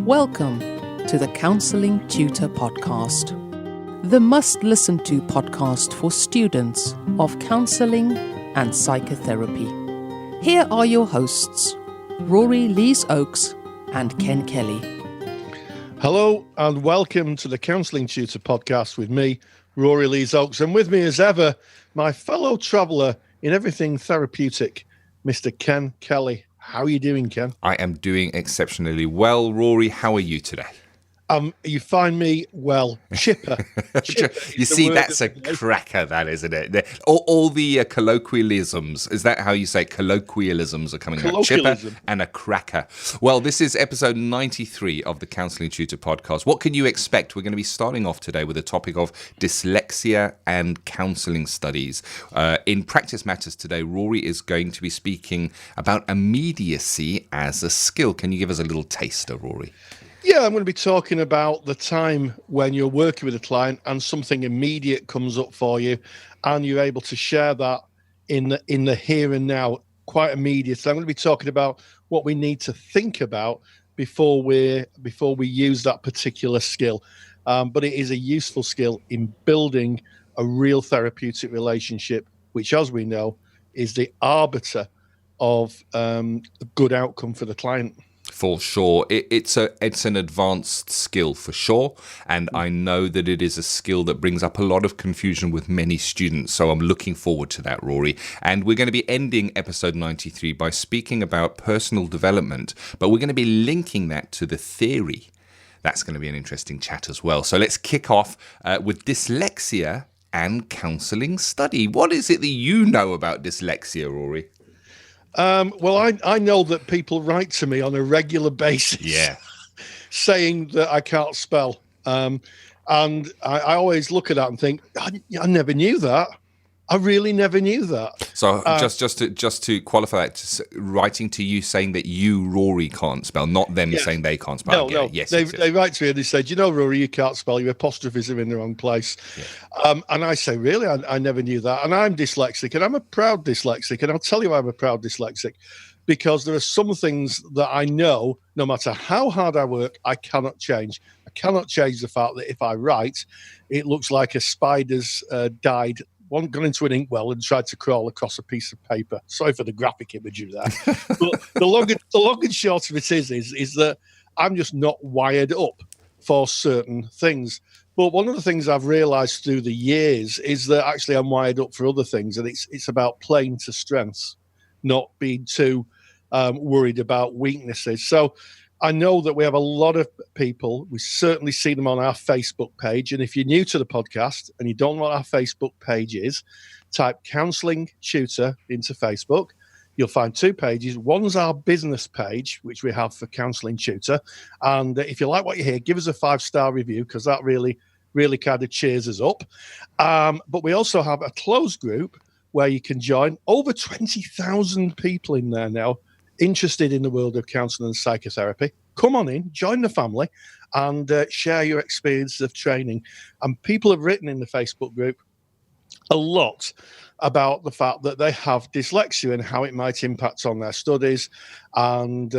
Welcome to the Counselling Tutor Podcast, the must-listen-to podcast for students of counselling and psychotherapy. Here are your hosts, Rory Lees-Oakes and Ken Kelly. Hello and welcome to the Counselling Tutor Podcast with me, Rory Lees-Oakes, and with me as ever, my fellow traveller in everything therapeutic, Mr. Ken Kelly. How are you doing, Ken? I am doing exceptionally well. Rory, how are you today? You find me, well, chipper. You see, that's a cracker, that, isn't it? All the colloquialisms, is that how you say colloquialisms are coming out? Chipper and a cracker. Well, this is episode 93 of the Counselling Tutor Podcast. What can you expect? We're going to be starting off today with a topic of dyslexia and counselling studies. In Practice Matters today, Rory is going to be speaking about immediacy as a skill. Can you give us a little taster, Rory? Yeah, I'm going to be talking about the time when you're working with a client and something immediate comes up for you and you're able to share that in the here and now quite immediately. I'm going to be talking about what we need to think about before we use that particular skill. But it is a useful skill in building a real therapeutic relationship, which, as we know, is the arbiter of a good outcome for the client. For sure. It's an advanced skill for sure. And I know that it is a skill that brings up a lot of confusion with many students. So I'm looking forward to that, Rory. And we're going to be ending episode 93 by speaking about personal development, but we're going to be linking that to the theory. That's going to be an interesting chat as well. So let's kick off with dyslexia and counselling study. What is it that you know about dyslexia, Rory? Well, I know that people write to me on a regular basis saying that I can't spell. And I always look at that and think, I never knew that. I really never knew that. So just to qualify that, writing to you saying that you, Rory, can't spell, not them saying they can't spell. No. Yes, they write to me and they say, Rory, you can't spell. Your apostrophes are in the wrong place. Yeah. And I say, really? I never knew that. And I'm dyslexic, and I'm a proud dyslexic. And I'll tell you why I'm a proud dyslexic. Because there are some things that I know, no matter how hard I work, I cannot change. I cannot change the fact that if I write, it looks like a spider's died. One got into an inkwell and tried to crawl across a piece of paper. Sorry for the graphic imagery there. But the long and short of it is that I'm just not wired up for certain things. But one of the things I've realised through the years is that actually I'm wired up for other things, and it's about playing to strengths, not being too worried about weaknesses. So I know that we have a lot of people. We certainly see them on our Facebook page. And if you're new to the podcast and you don't know what our Facebook page is, type Counselling Tutor into Facebook. You'll find two pages. One's our business page, which we have for Counselling Tutor. And if you like what you hear, give us a 5-star review, because that really, really kind of cheers us up. But we also have a closed group where you can join. Over 20,000 people in there now, interested in the world of counselling and psychotherapy. Come on in, join the family, and share your experiences of training. And people have written in the Facebook group a lot about the fact that they have dyslexia and how it might impact on their studies. And,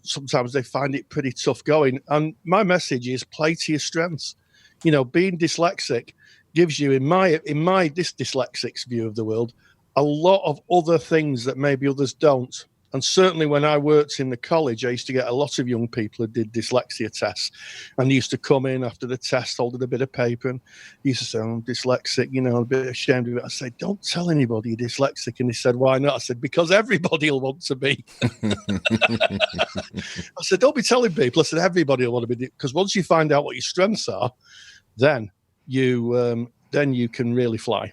sometimes they find it pretty tough going. And my message is play to your strengths. Being dyslexic gives you, in my this dyslexic's view of the world, a lot of other things that maybe others don't. And certainly when I worked in the college, I used to get a lot of young people who did dyslexia tests, and they used to come in after the test holding a bit of paper and used to say, I'm dyslexic, a bit ashamed of it. I said, don't tell anybody you're dyslexic. And they said, why not? I said, because everybody will want to be. I said, don't be telling people. I said, everybody will want to be, because once you find out what your strengths are, then you can really fly.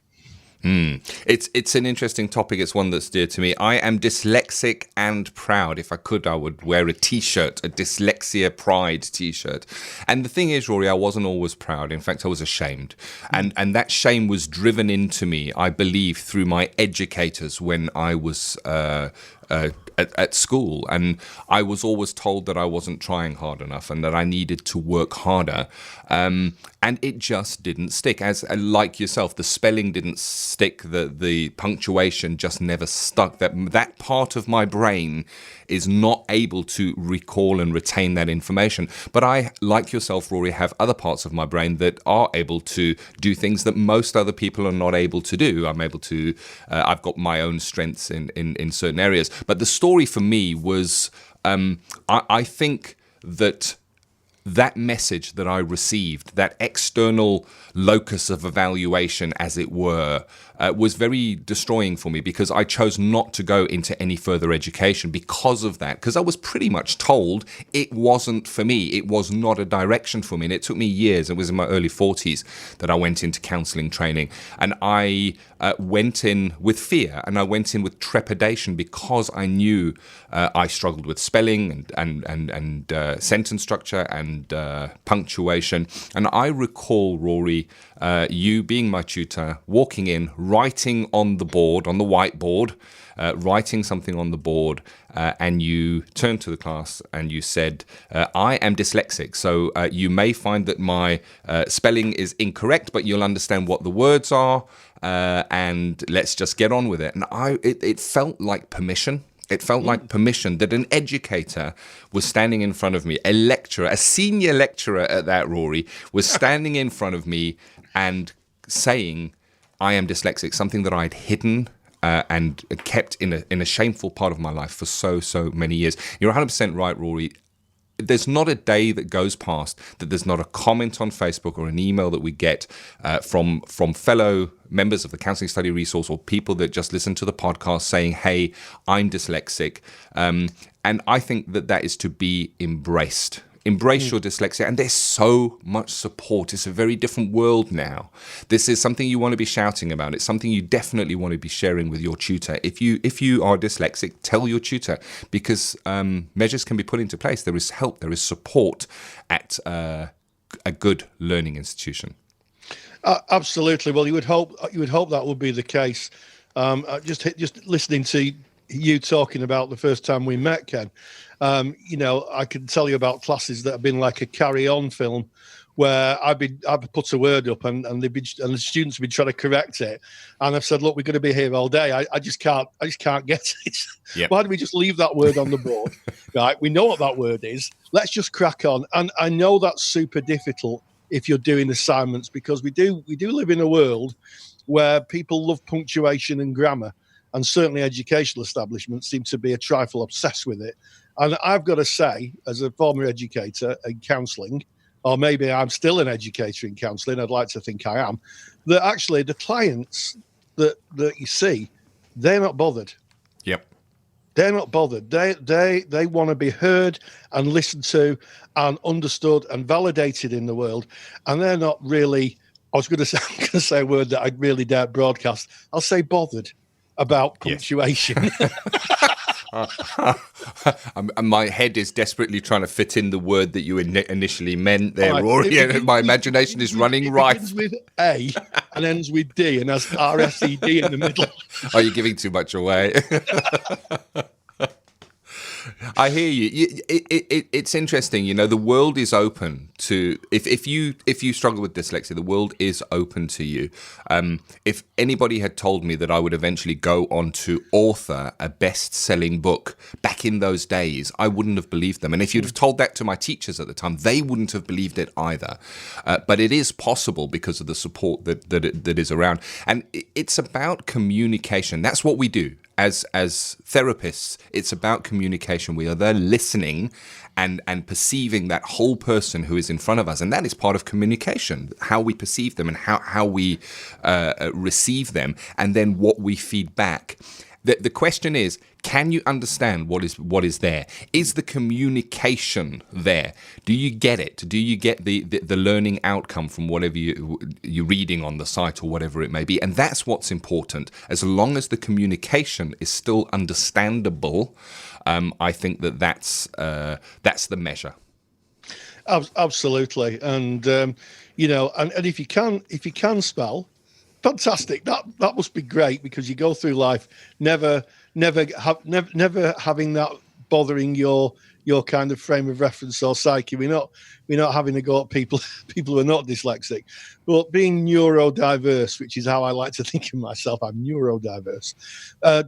It's an interesting topic. It's one that's dear to me. I am dyslexic and proud. If I could, I would wear a T-shirt, a dyslexia pride T-shirt. And the thing is, Rory, I wasn't always proud. In fact, I was ashamed. And that shame was driven into me, I believe, through my educators when I was at school, and I was always told that I wasn't trying hard enough and that I needed to work harder, and it just didn't stick. As like yourself, the spelling didn't stick, the punctuation just never stuck. That part of my brain is not able to recall and retain that information. But I, like yourself, Rory, have other parts of my brain that are able to do things that most other people are not able to do. I'm able to, I've got my own strengths in certain areas. But the story for me was, I think that message that I received, that external locus of evaluation, as it were, was very destroying for me, because I chose not to go into any further education because of that, because I was pretty much told it wasn't for me. It was not a direction for me. And it took me years. It was in my early 40s that I went into counselling training. And I went in with fear, and I went in with trepidation, because I knew I struggled with spelling and sentence structure and punctuation. And I recall, Rory, you being my tutor, walking in, writing on the board, on the whiteboard, writing something on the board, and you turned to the class and you said, I am dyslexic, so you may find that my spelling is incorrect, but you'll understand what the words are, and let's just get on with it. And it felt like permission. It felt like permission that an educator was standing in front of me, a lecturer, a senior lecturer at that, Rory, was standing in front of me and saying, I am dyslexic, something that I'd hidden and kept in a shameful part of my life for so many years. You're 100% right, Rory. There's not a day that goes past that there's not a comment on Facebook or an email that we get from fellow members of the Counselling Study Resource, or people that just listen to the podcast, saying, hey, I'm dyslexic. And I think that is to be embraced. Embrace your dyslexia, and there's so much support. It's a very different world now. This is something you want to be shouting about. It's something you definitely want to be sharing with your tutor. If you are dyslexic, tell your tutor, because measures can be put into place. There is help, there is support at a good learning institution. Absolutely. Well, you would hope that would be the case. Just listening to you talking about the first time we met, Ken. I could tell you about classes that have been like a carry-on film, where I've put a word up and the students have been trying to correct it, and I've said, look, we're going to be here all day. I just can't get it. Yep. Why don't we just leave that word on the board? Right, we know what that word is. Let's just crack on. And I know that's super difficult if you're doing assignments, because we do live in a world where people love punctuation and grammar, and certainly educational establishments seem to be a trifle obsessed with it. And I've got to say, as a former educator in counselling, or maybe I'm still an educator in counselling, I'd like to think I am, that actually the clients that you see, they're not bothered. Yep. They're not bothered. They want to be heard and listened to and understood and validated in the world. And they're not really, I'm going to say a word that I really doubt broadcast. I'll say bothered about punctuation. Yes. My head is desperately trying to fit in the word that you initially meant there, right, Rory. My imagination is running rife. It begins with A and ends with D and has RSED in the middle. Are you giving too much away? I hear you. It's interesting. The world is open to, if you struggle with dyslexia, the world is open to you. If anybody had told me that I would eventually go on to author a best-selling book back in those days, I wouldn't have believed them. And if you'd have told that to my teachers at the time, they wouldn't have believed it either. But it is possible because of the support that is around. And it's about communication. That's what we do. As therapists, it's about communication. We are there listening and perceiving that whole person who is in front of us. And that is part of communication, how we perceive them and how we receive them, and then what we feed back. The question is, can you understand what is there? Is the communication there? Do you get it? Do you get the learning outcome from whatever you're reading on the site or whatever it may be? And that's what's important. As long as the communication is still understandable, I think that's the measure. Absolutely, and and if you can spell, fantastic. That must be great, because you go through life never never having that bothering your kind of frame of reference or psyche. We're not having to go at people who are not dyslexic, but being neurodiverse, which is how I like to think of myself. I'm neurodiverse.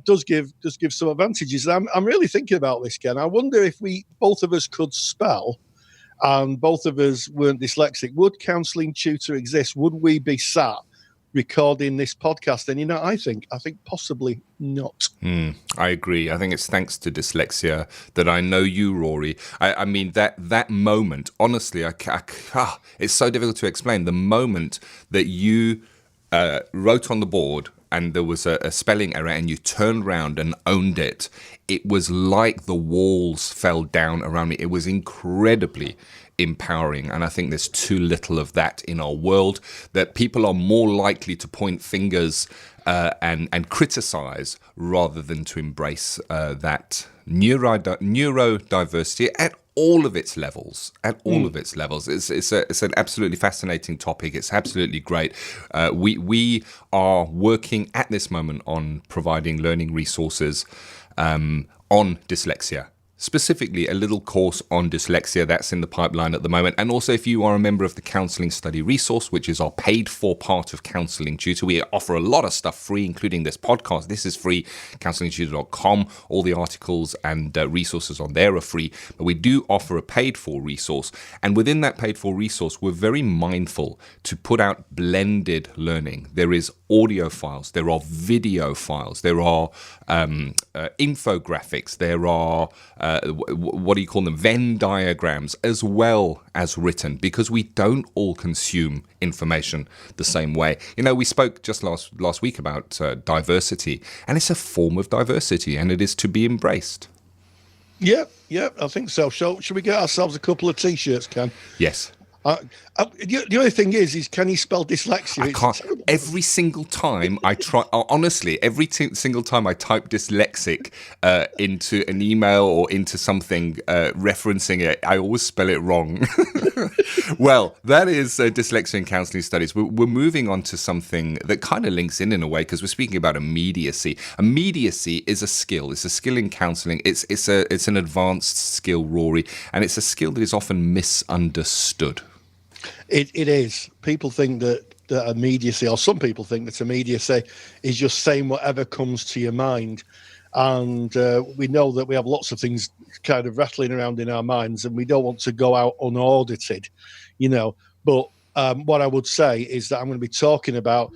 Does give some advantages. I'm really thinking about this, Ken. I wonder if both of us could spell, and both of us weren't dyslexic. Would Counselling Tutor exist? Would we be sat recording this podcast? And I think possibly not. I agree. I think it's thanks to dyslexia that I know you, Rory. I mean that moment, honestly, it's so difficult to explain. The moment that you wrote on the board and there was a spelling error and you turned around and owned it, it was like the walls fell down around me. It was incredibly empowering, and I think there's too little of that in our world, that people are more likely to point fingers and criticize rather than to embrace that neurodiversity at all of its levels. It's an absolutely fascinating topic. It's absolutely great. We are working at this moment on providing learning resources on dyslexia. Specifically, a little course on dyslexia that's in the pipeline at the moment. And also, if you are a member of the Counselling Study Resource, which is our paid-for part of Counselling Tutor, we offer a lot of stuff free, including this podcast. This is free, counsellingtutor.com. All the articles and resources on there are free. But we do offer a paid-for resource. And within that paid-for resource, we're very mindful to put out blended learning. There is audio files, there are video files, there are infographics, there are what do you call them, Venn diagrams, as well as written, because we don't all consume information the same way. We spoke just last week about diversity, and it's a form of diversity, and it is to be embraced. Yeah, I think so. Should we get ourselves a couple of T-shirts, Ken? Yes. The only thing is can you spell dyslexia? I can't. Every single time I try, honestly, single time I type dyslexic into an email or into something referencing it, I always spell it wrong. Well, that is Dyslexia and Counselling Studies. We're moving on to something that kind of links in a way, because we're speaking about immediacy. Immediacy is a skill. It's a skill in counselling. It's an advanced skill, Rory, and it's a skill that is often misunderstood. It is. People think that immediacy, or some people think that immediacy is just saying whatever comes to your mind. And we know that we have lots of things kind of rattling around in our minds, and we don't want to go out unaudited, But what I would say is that I'm going to be talking about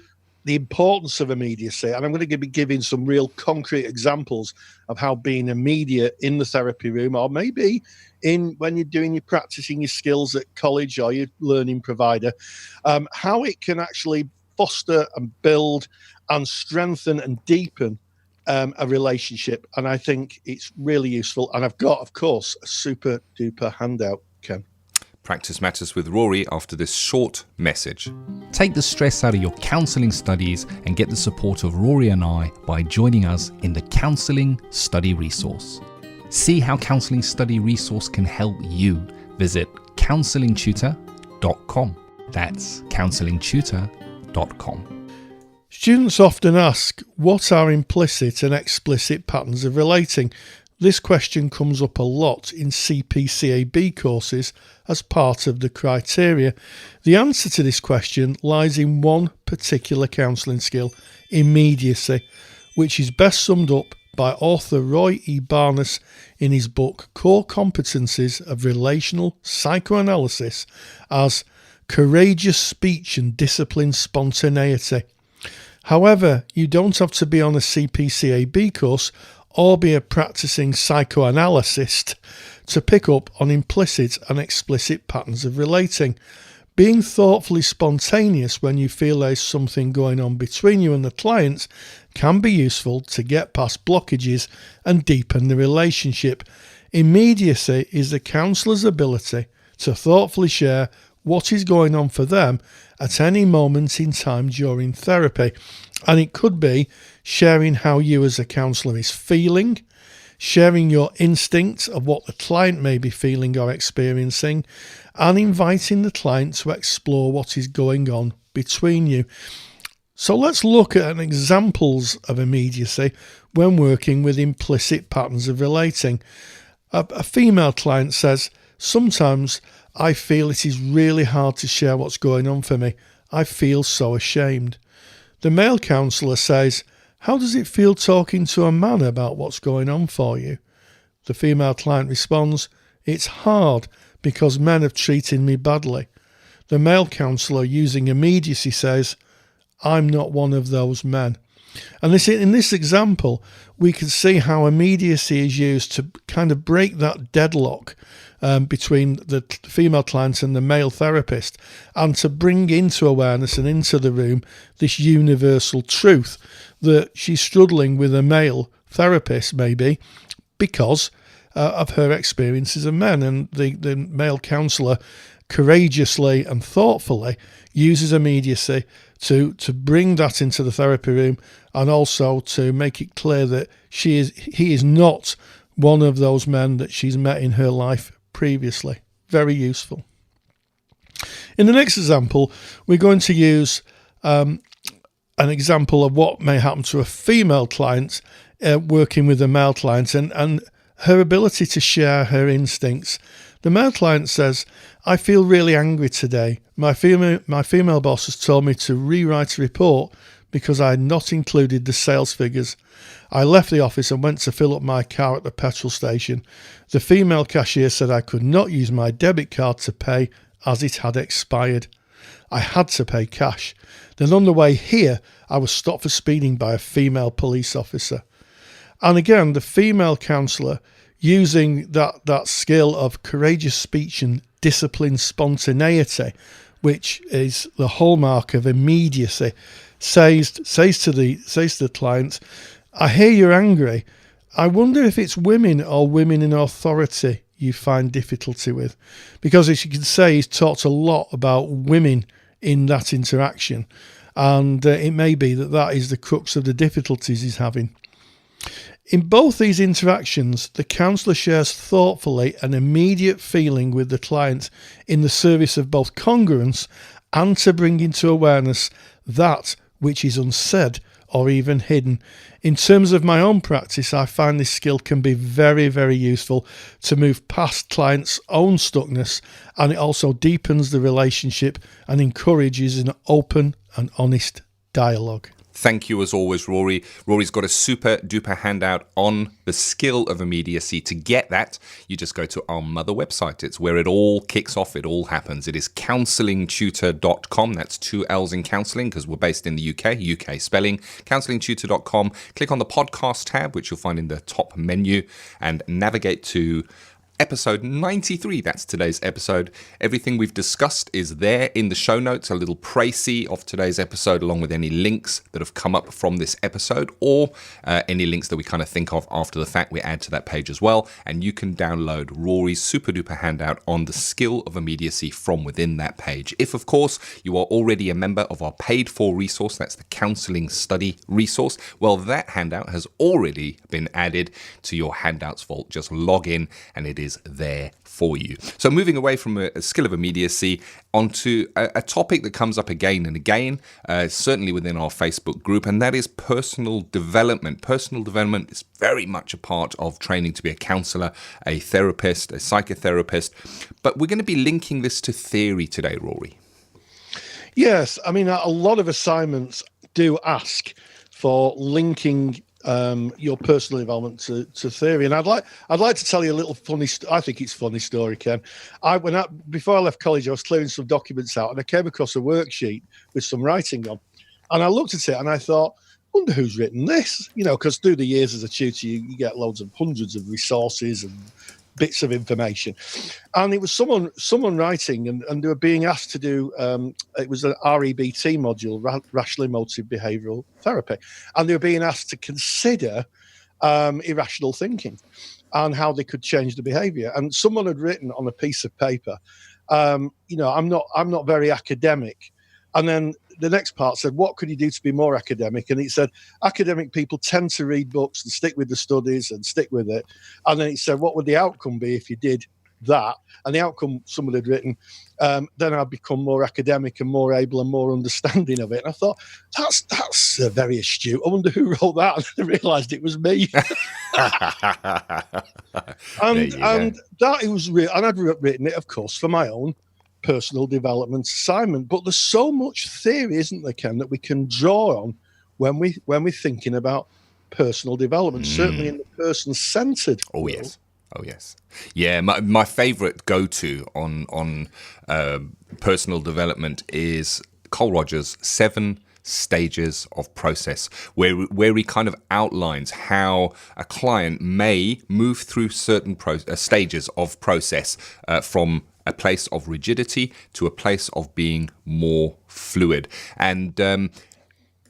the importance of immediacy, and I'm going to be giving some real concrete examples of how being immediate in the therapy room, or maybe when you're practicing your skills at college or your learning provider, how it can actually foster and build and strengthen and deepen a relationship. And I think it's really useful. And I've got, of course, a super duper handout, Ken. Practice Matters with Rory after this short message. Take the stress out of your counselling studies and get the support of Rory and I by joining us in the Counselling Study Resource. See how Counselling Study Resource can help you. Visit counsellingtutor.com. That's counsellingtutor.com. Students often ask, what are implicit and explicit patterns of relating? This question comes up a lot in CPCAB courses as part of the criteria. The answer to this question lies in one particular counselling skill, immediacy, which is best summed up by author Roy E. Barnes in his book Core Competencies of Relational Psychoanalysis as courageous speech and disciplined spontaneity. However, you don't have to be on a CPCAB course or be a practicing psychoanalyst to pick up on implicit and explicit patterns of relating. Being thoughtfully spontaneous when you feel there's something going on between you and the client can be useful to get past blockages and deepen the relationship. Immediacy is the counsellor's ability to thoughtfully share what is going on for them at any moment in time during therapy. And it could be sharing how you as a counsellor is feeling, sharing your instinct of what the client may be feeling or experiencing, and inviting the client to explore what is going on between you. So let's look at examples of immediacy when working with implicit patterns of relating. A female client says, "Sometimes I feel it is really hard to share what's going on for me. I feel so ashamed." The male counsellor says, "How does it feel talking to a man about what's going on for you?" The female client responds, "It's hard because men have treated me badly." The male counsellor, using immediacy, says, "I'm not one of those men." And in this example, we can see how immediacy is used to kind of break that deadlock between the female client and the male therapist, and to bring into awareness and into the room this universal truth that she's struggling with a male therapist, maybe because of her experiences of men. And the male counsellor courageously and thoughtfully uses immediacy to bring that into the therapy room, and also to make it clear that he is not one of those men that she's met in her life previously. Very useful. In the next example, we're going to use an example of what may happen to a female client working with a male client, and her ability to share her instincts. The male client says, "I feel really angry today. My female boss has told me to rewrite a report because I had not included the sales figures. I left the office and went to fill up my car at the petrol station. The female cashier said I could not use my debit card to pay as it had expired. I had to pay cash. Then on the way here, I was stopped for speeding by a female police officer." And again, the female counsellor, using that skill of courageous speech and disciplined spontaneity, which is the hallmark of immediacy, says to the client, "I hear you're angry. I wonder if it's women or women in authority you find difficulty with." Because, as you can say, he's talked a lot about women in that interaction, and it may be that is the crux of the difficulties he's having. In both these interactions, the counsellor shares thoughtfully an immediate feeling with the client in the service of both congruence and to bring into awareness that which is unsaid or even hidden. In terms of my own practice, I find this skill can be very, very useful to move past clients' own stuckness, and it also deepens the relationship and encourages an open and honest dialogue. Thank you as always, Rory. Rory's got a super duper handout on the skill of immediacy. To get that, you just go to our mother website. It's where it all kicks off, it all happens. It is counsellingtutor.com. That's 2 L's in counselling because we're based in the UK spelling. Counsellingtutor.com. Click on the podcast tab, which you'll find in the top menu, and navigate to episode 93. That's today's episode. Everything we've discussed is there in the show notes, a little précis of today's episode, along with any links that have come up from this episode, or any links that we kind of think of after the fact. We add to that page as well, and you can download Rory's super duper handout on the skill of immediacy from within that page. If, of course, you are already a member of our paid for resource, that's the Counselling Study resource, well, that handout has already been added to your handouts vault. Just log in and it is there for you. So moving away from a skill of immediacy onto a topic that comes up again and again, certainly within our Facebook group, and that is personal development. Personal development is very much a part of training to be a counsellor, a therapist, a psychotherapist, but we're going to be linking this to theory today, Rory. Yes, I mean, a lot of assignments do ask for linking your personal development to theory, and I'd like to tell you a little funny. I think it's a funny story, Ken. Before I left college, I was clearing some documents out, and I came across a worksheet with some writing on, and I looked at it and I thought, wonder who's written this? You know, because through the years as a tutor, you get hundreds of resources and bits of information, and it was someone writing, and they were being asked to do it was an REBT module, rational emotive behavioral therapy, and they were being asked to consider irrational thinking and how they could change the behavior. And someone had written on a piece of paper, I'm not very academic, and then the next part said, what could you do to be more academic? And it said, academic people tend to read books and stick with the studies and stick with it. And then it said, what would the outcome be if you did that, and the outcome someone had written, then I'd become more academic and more able and more understanding of it. And I thought, that's very astute. I wonder who wrote that. And I realised it was me. and that it was real. And I'd written it, of course, for my own personal development assignment. But there's so much theory, isn't there, Ken, that we can draw on when we're thinking about personal development, certainly in the person-centered world. Yes. Yeah, my favourite go-to on personal development is Cole Rogers' 7 stages of process, where he kind of outlines how a client may move through certain stages of process from a place of rigidity to a place of being more fluid. And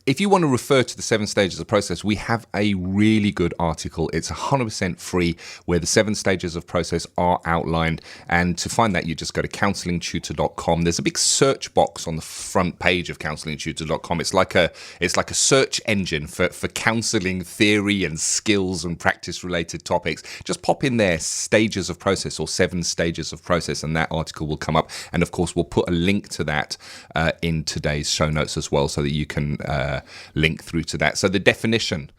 if you want to refer to the 7 stages of process, we have a really good article. It's 100% free, where the 7 stages of process are outlined. And to find that, you just go to counsellingtutor.com. There's a big search box on the front page of counsellingtutor.com. It's like a search engine for counselling theory and skills and practice-related topics. Just pop in there, stages of process or 7 stages of process, and that article will come up. And of course, we'll put a link to that in today's show notes as well, so that you can link through to that. So the definition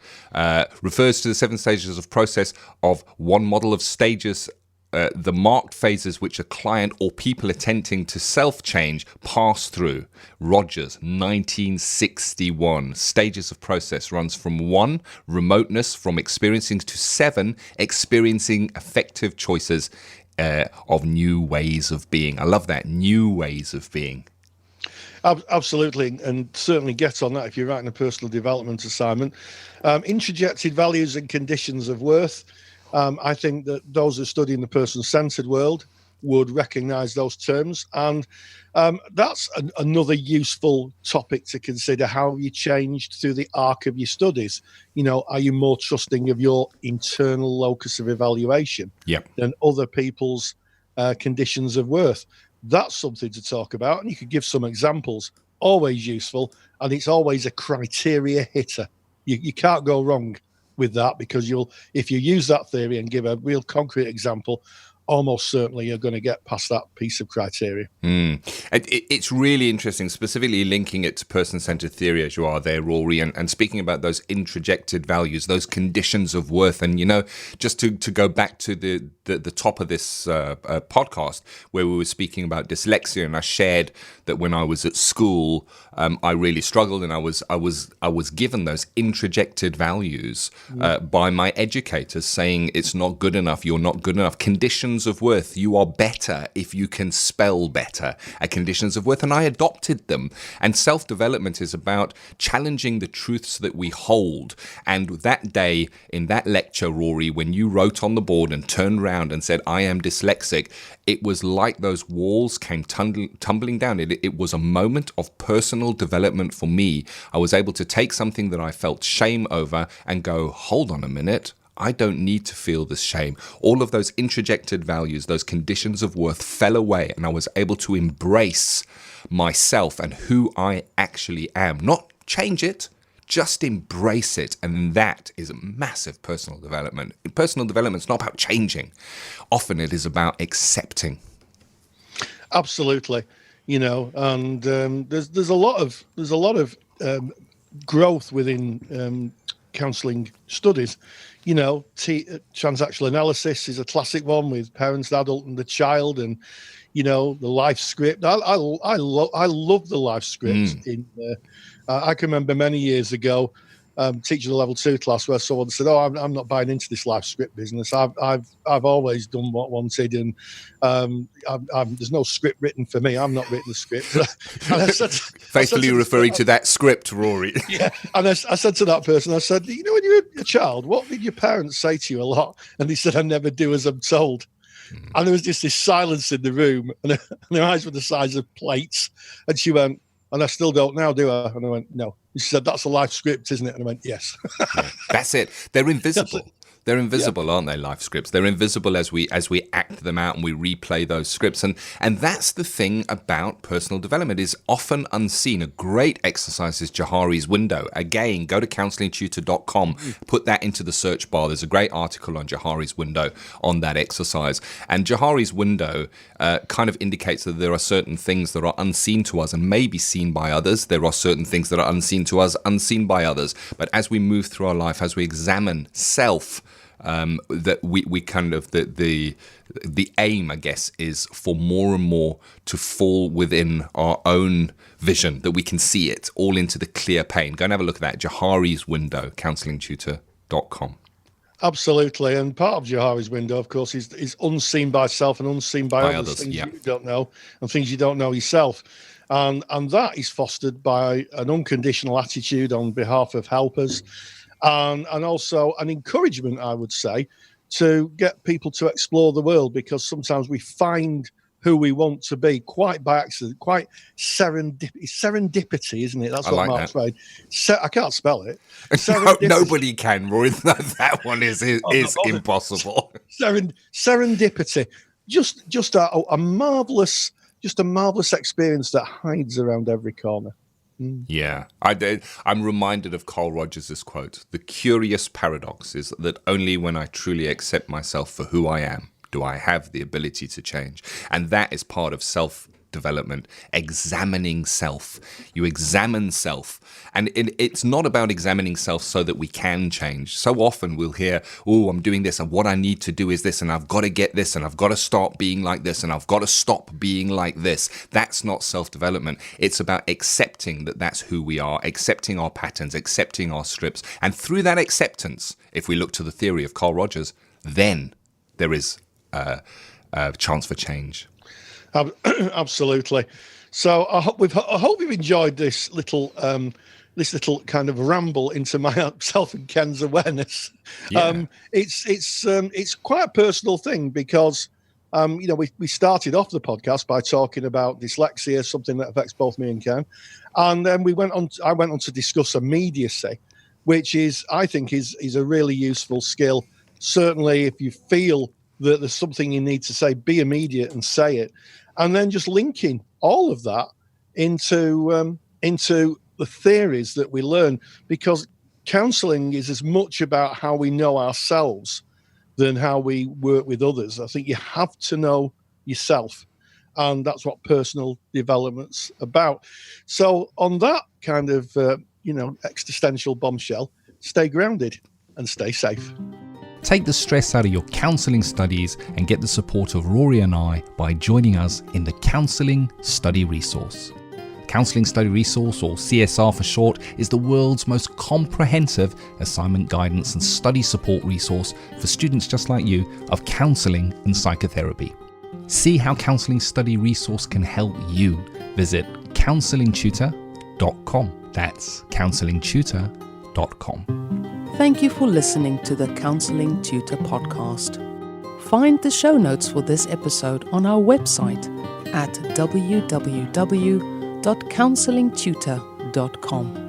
refers to the 7 stages of process of one model of stages, the marked phases which a client or people attempting to self-change pass through. Rogers, 1961. Stages of process runs from 1, remoteness from experiencing, to 7, experiencing effective choices of new ways of being. I love that, new ways of being. Absolutely, and certainly get on that if you're writing a personal development assignment. Introjected values and conditions of worth. I think that those who study in the person-centered world would recognise those terms, and that's another useful topic to consider. How have you changed through the arc of your studies? Are you more trusting of your internal locus of evaluation than other people's conditions of worth? That's something to talk about, and you could give some examples. Always useful, and it's always a criteria hitter. You can't go wrong with that, because if you use that theory and give a real concrete example, almost certainly you're going to get past that piece of criteria. It's really interesting, specifically linking it to person-centered theory as you are there, Rory, and speaking about those introjected values, those conditions of worth. And, just to go back to the top of this podcast, where we were speaking about dyslexia, and I shared that when I was at school, I really struggled, and I was given those introjected values by my educators, saying it's not good enough, you're not good enough. Conditions of worth, you are better if you can spell better, conditions of worth, and I adopted them. And self-development is about challenging the truths that we hold. And that day in that lecture, Rory, when you wrote on the board and turned around and said, I am dyslexic, it was like those walls came tumbling down. It was a moment of personal development for me. I was able to take something that I felt shame over and go, hold on a minute, I don't need to feel this shame. All of those introjected values, those conditions of worth fell away, and I was able to embrace myself and who I actually am. Not change it, just embrace it. And that is a massive personal development. Personal development is not about changing. Often it is about accepting. Absolutely. And there's a lot of growth within counselling studies. Transactional analysis is a classic one, with parents, the adult, and the child, and the life script. I love the life script. I can remember many years ago teaching a level 2 class where someone said, "Oh, I'm not buying into this life script business. I've always done what I wanted, and there's no script written for me. I'm not writing the script." And I said, faithfully referring to that script, Rory. Yeah, and I said to that person, I said, when you were a child, what did your parents say to you a lot? And he said, "I never do as I'm told." And there was just this silence in the room, and her eyes were the size of plates, and she went, "And I still don't now, do I?" And I went, "No." She said, "That's a life script, isn't it?" And I went, "Yes." Yeah, that's it. They're invisible. They're invisible, aren't they, life scripts? They're invisible as we act them out and we replay those scripts. And that's the thing about personal development, is often unseen. A great exercise is Johari's window. Again, go to counsellingtutor.com, put that into the search bar. There's a great article on Johari's window on that exercise. And Johari's window kind of indicates that there are certain things that are unseen to us and may be seen by others. There are certain things that are unseen to us, unseen by others. But as we move through our life, as we examine self, that we kind of the aim, I guess, is for more and more to fall within our own vision, that we can see it all into the clear pane. Go and have a look at that. Johari's window, counsellingtutor.com. Absolutely. And part of Johari's window, of course, is unseen by self and unseen by others, things you don't know and things you don't know yourself. And that is fostered by an unconditional attitude on behalf of helpers. And also an encouragement, I would say, to get people to explore the world, because sometimes we find who we want to be quite by accident, quite serendipity, isn't it? That's what Mark's saying. I can't spell it. Nobody can, Rory. That one is impossible. Serendipity, just a marvelous experience that hides around every corner. Yeah, I'm reminded of Carl Rogers' quote. The curious paradox is that only when I truly accept myself for who I am do I have the ability to change. And that is part of self-development, examining self. You examine self. And it's not about examining self so that we can change. So often we'll hear, oh, I'm doing this and what I need to do is this and I've got to get this and I've got to start being like this and I've got to stop being like this. That's not self-development. It's about accepting that that's who we are, accepting our patterns, accepting our scripts. And through that acceptance, if we look to the theory of Carl Rogers, then there is a chance for change. Absolutely. So I hope you've enjoyed this little kind of ramble into my self and Ken's awareness. Yeah. It's quite a personal thing because we started off the podcast by talking about dyslexia, something that affects both me and Ken, and then I went on to discuss immediacy, which I think is a really useful skill. Certainly, if you feel that there's something you need to say, be immediate and say it. And then just linking all of that into the theories that we learn, because counselling is as much about how we know ourselves than how we work with others. I think you have to know yourself, and that's what personal development's about. So on that kind of existential bombshell, stay grounded and stay safe. Take the stress out of your counselling studies and get the support of Rory and I by joining us in the Counselling Study Resource. Counselling Study Resource, or CSR for short, is the world's most comprehensive assignment guidance and study support resource for students just like you of counselling and psychotherapy. See how Counselling Study Resource can help you. Visit counsellingtutor.com. That's counsellingtutor.com. Thank you for listening to the Counselling Tutor Podcast. Find the show notes for this episode on our website at www.counsellingtutor.com.